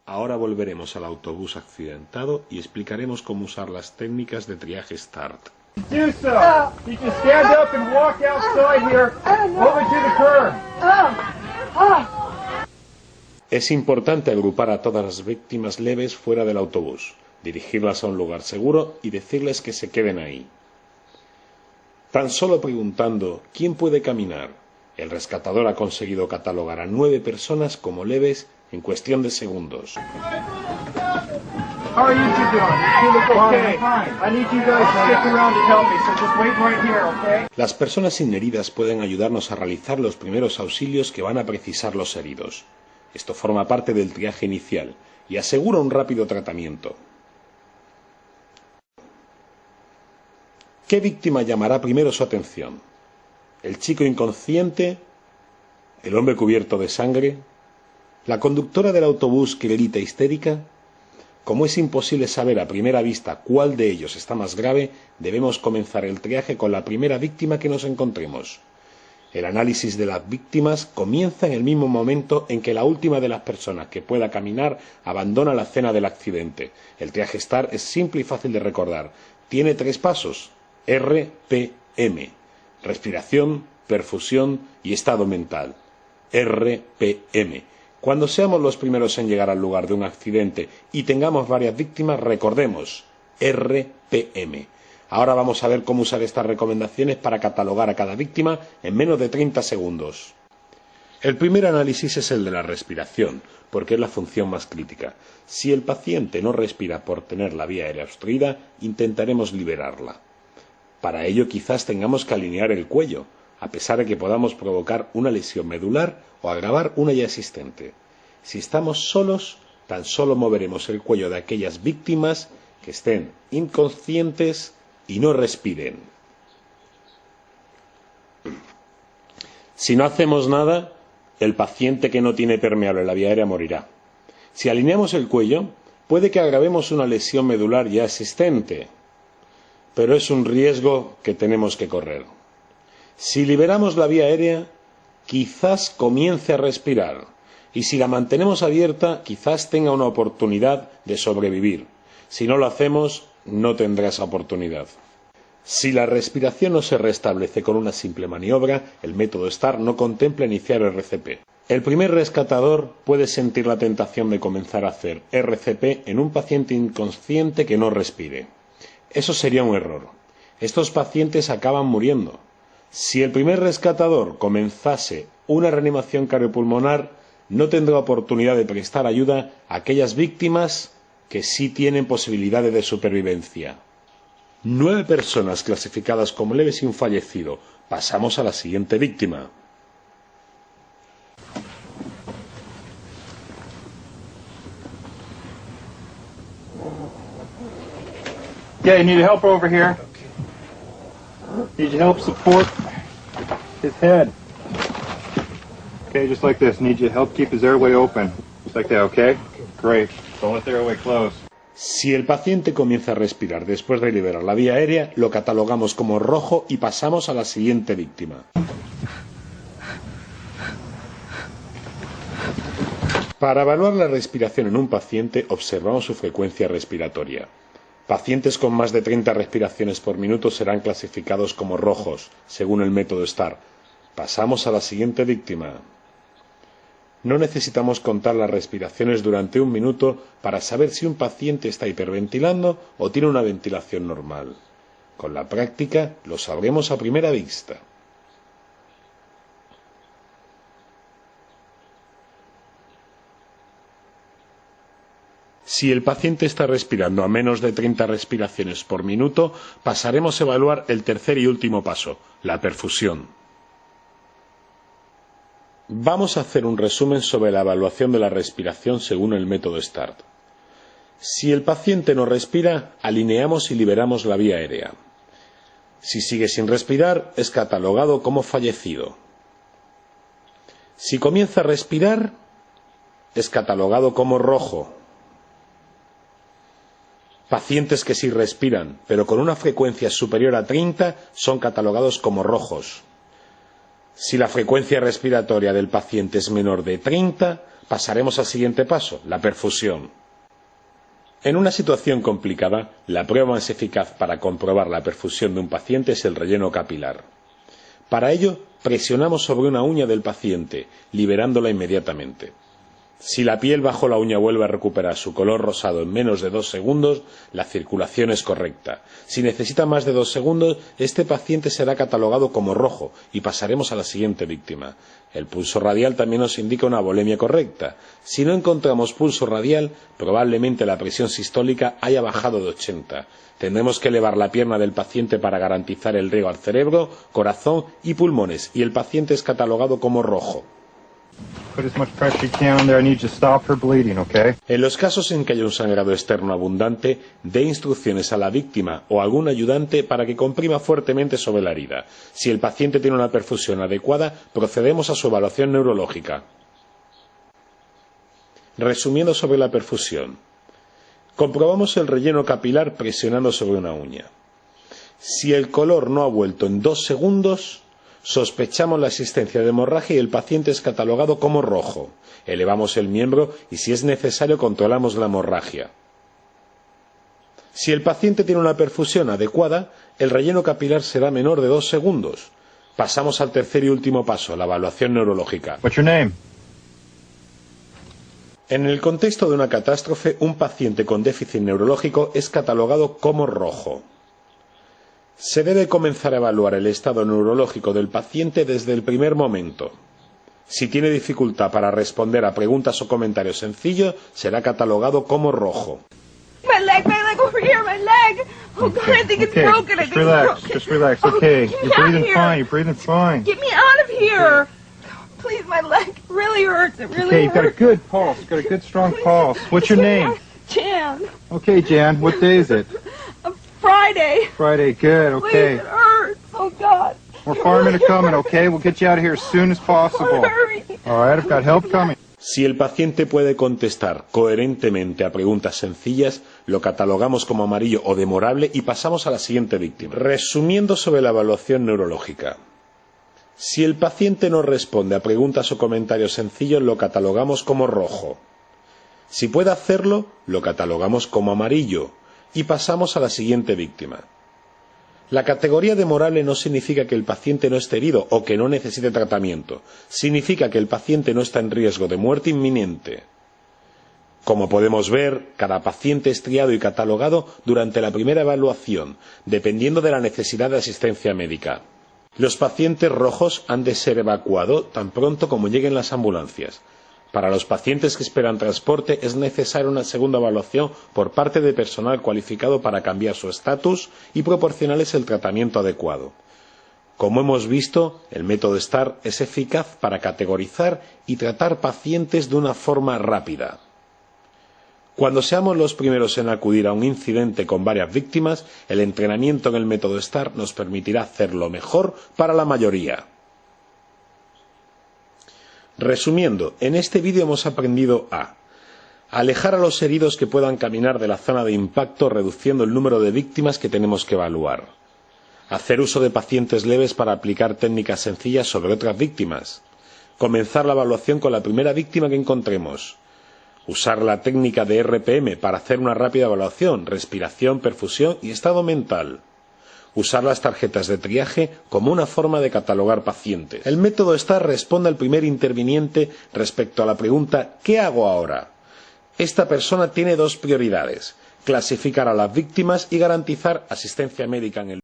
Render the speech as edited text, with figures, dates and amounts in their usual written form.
Ahora volveremos al autobús accidentado y explicaremos cómo usar las técnicas de triaje START. Do so. You can stand up and walk outside here over to the curb. Es importante agrupar a todas las víctimas leves fuera del autobús, dirigirlas a un lugar seguro y decirles que se queden ahí. Tan solo preguntando ¿quién puede caminar?, el rescatador ha conseguido catalogar a 9 personas como leves en cuestión de segundos. How are you two doing? You look okay. I need you guys to stick around to help me, so just wait right here, okay? Las personas sin heridas pueden ayudarnos a realizar los primeros auxilios que van a precisar los heridos. Esto forma parte del triaje inicial y asegura un rápido tratamiento. ¿Qué víctima llamará primero su atención? ¿El chico inconsciente? ¿El hombre cubierto de sangre? ¿La conductora del autobús que grita histérica? Como es imposible saber a primera vista cuál de ellos está más grave, debemos comenzar el triaje con la primera víctima que nos encontremos. El análisis de las víctimas comienza en el mismo momento en que la última de las personas que pueda caminar abandona la escena del accidente. El triaje START es simple y fácil de recordar. Tiene 3 pasos: RPM. Respiración, perfusión y estado mental. RPM. Cuando seamos los primeros en llegar al lugar de un accidente y tengamos varias víctimas, recordemos RPM. Ahora vamos a ver cómo usar estas recomendaciones para catalogar a cada víctima en menos de 30 segundos. El primer análisis es el de la respiración, porque es la función más crítica. Si el paciente no respira por tener la vía aérea obstruida, intentaremos liberarla. Para ello quizás tengamos que alinear el cuello, a pesar de que podamos provocar una lesión medular o agravar una ya existente. Si estamos solos, tan solo moveremos el cuello de aquellas víctimas que estén inconscientes y no respiren. Si no hacemos nada, el paciente que no tiene permeable la vía aérea morirá. Si alineamos el cuello, puede que agravemos una lesión medular ya existente, pero es un riesgo que tenemos que correr. Si liberamos la vía aérea, quizás comience a respirar, y si la mantenemos abierta, quizás tenga una oportunidad de sobrevivir. Si no lo hacemos, no tendrá esa oportunidad. Si la respiración no se restablece con una simple maniobra, el método START no contempla iniciar RCP. El primer rescatador puede sentir la tentación de comenzar a hacer RCP en un paciente inconsciente que no respire. Eso sería un error. Estos pacientes acaban muriendo. Si el primer rescatador comenzase una reanimación cardiopulmonar, no tendrá oportunidad de prestar ayuda a aquellas víctimas que sí tienen posibilidades de supervivencia. 9 personas clasificadas como leves y un fallecido. Pasamos a la siguiente víctima. Yeah, you need help over here. Need your help support his head. Okay, just like this. Need your help keep his airway open. Just like that, okay? Great. Don't let the airway close. Si el paciente comienza a respirar después de liberar la vía aérea, lo catalogamos como rojo y pasamos a la siguiente víctima. Para evaluar la respiración en un paciente, observamos su frecuencia respiratoria. Pacientes con más de 30 respiraciones por minuto serán clasificados como rojos, según el método START. Pasamos a la siguiente víctima. No necesitamos contar las respiraciones durante 1 minuto para saber si un paciente está hiperventilando o tiene una ventilación normal. Con la práctica lo sabremos a primera vista. Si el paciente está respirando a menos de 30 respiraciones por minuto, pasaremos a evaluar el tercer y último paso, la perfusión. Vamos a hacer un resumen sobre la evaluación de la respiración según el método START. Si el paciente no respira, alineamos y liberamos la vía aérea. Si sigue sin respirar, es catalogado como fallecido. Si comienza a respirar, es catalogado como rojo. Pacientes que sí respiran, pero con una frecuencia superior a 30, son catalogados como rojos. Si la frecuencia respiratoria del paciente es menor de 30, pasaremos al siguiente paso, la perfusión. En una situación complicada, la prueba más eficaz para comprobar la perfusión de un paciente es el relleno capilar. Para ello, presionamos sobre una uña del paciente, liberándola inmediatamente. Si la piel bajo la uña vuelve a recuperar su color rosado en menos de 2 segundos, la circulación es correcta. Si necesita más de 2 segundos, este paciente será catalogado como rojo y pasaremos a la siguiente víctima. El pulso radial también nos indica una volemia correcta. Si no encontramos pulso radial, probablemente la presión sistólica haya bajado de 80. Tendremos que elevar la pierna del paciente para garantizar el riego al cerebro, corazón y pulmones, y el paciente es catalogado como rojo. Put as much pressure you can on there. I need you to stop her bleeding, okay? En los casos en que haya un sangrado externo abundante, dé instrucciones a la víctima o a algún ayudante para que comprima fuertemente sobre la herida. Si el paciente tiene una perfusión adecuada, procedemos a su evaluación neurológica. Resumiendo sobre la perfusión. Comprobamos el relleno capilar presionando sobre una uña. Si el color no ha vuelto en 2 segundos, sospechamos la existencia de hemorragia y el paciente es catalogado como rojo. Elevamos el miembro y, si es necesario, controlamos la hemorragia. Si el paciente tiene una perfusión adecuada, el relleno capilar será menor de 2 segundos. Pasamos al tercer y último paso, la evaluación neurológica. What's your name? En el contexto de una catástrofe, un paciente con déficit neurológico es catalogado como rojo. Se debe comenzar a evaluar el estado neurológico del paciente desde el primer momento. Si tiene dificultad para responder a preguntas o comentarios sencillos, será catalogado como rojo. My leg over here, my leg. Oh God, I think it's broken. I think it's broken. Just relax. Okay, you're breathing fine. Get me out of here. Please, my leg really hurts. It really hurts. Okay, you've got a good pulse. You've got a good strong pulse. What's your name? Jan. Okay, Jan. What day is it? Friday. Friday. Good. Okay. Please, it hurts. Oh God. More firemen are coming. Okay, we'll get you out of here as soon as possible. Hurry. All right, I've got help coming. Si el paciente puede contestar coherentemente a preguntas sencillas, lo catalogamos como amarillo o demorable y pasamos a la siguiente víctima. Resumiendo sobre la evaluación neurológica. Si el paciente no responde a preguntas o comentarios sencillos, lo catalogamos como rojo. Si puede hacerlo, lo catalogamos como amarillo y pasamos a la siguiente víctima. La categoría demorable no significa que el paciente no esté herido o que no necesite tratamiento. Significa que el paciente no está en riesgo de muerte inminente. Como podemos ver, cada paciente es triado y catalogado durante la primera evaluación, dependiendo de la necesidad de asistencia médica. Los pacientes rojos han de ser evacuados tan pronto como lleguen las ambulancias. Para los pacientes que esperan transporte es necesaria una segunda evaluación por parte de personal cualificado para cambiar su estatus y proporcionarles el tratamiento adecuado. Como hemos visto, el método STAR es eficaz para categorizar y tratar pacientes de una forma rápida. Cuando seamos los primeros en acudir a un incidente con varias víctimas, el entrenamiento en el método STAR nos permitirá hacerlo mejor para la mayoría. Resumiendo, en este vídeo hemos aprendido a alejar a los heridos que puedan caminar de la zona de impacto, reduciendo el número de víctimas que tenemos que evaluar. Hacer uso de pacientes leves para aplicar técnicas sencillas sobre otras víctimas. Comenzar la evaluación con la primera víctima que encontremos. Usar la técnica de RPM para hacer una rápida evaluación, respiración, perfusión y estado mental. Usar las tarjetas de triaje como una forma de catalogar pacientes. El método STAR responde al primer interviniente respecto a la pregunta ¿qué hago ahora? Esta persona tiene 2 prioridades: clasificar a las víctimas y garantizar asistencia médica en el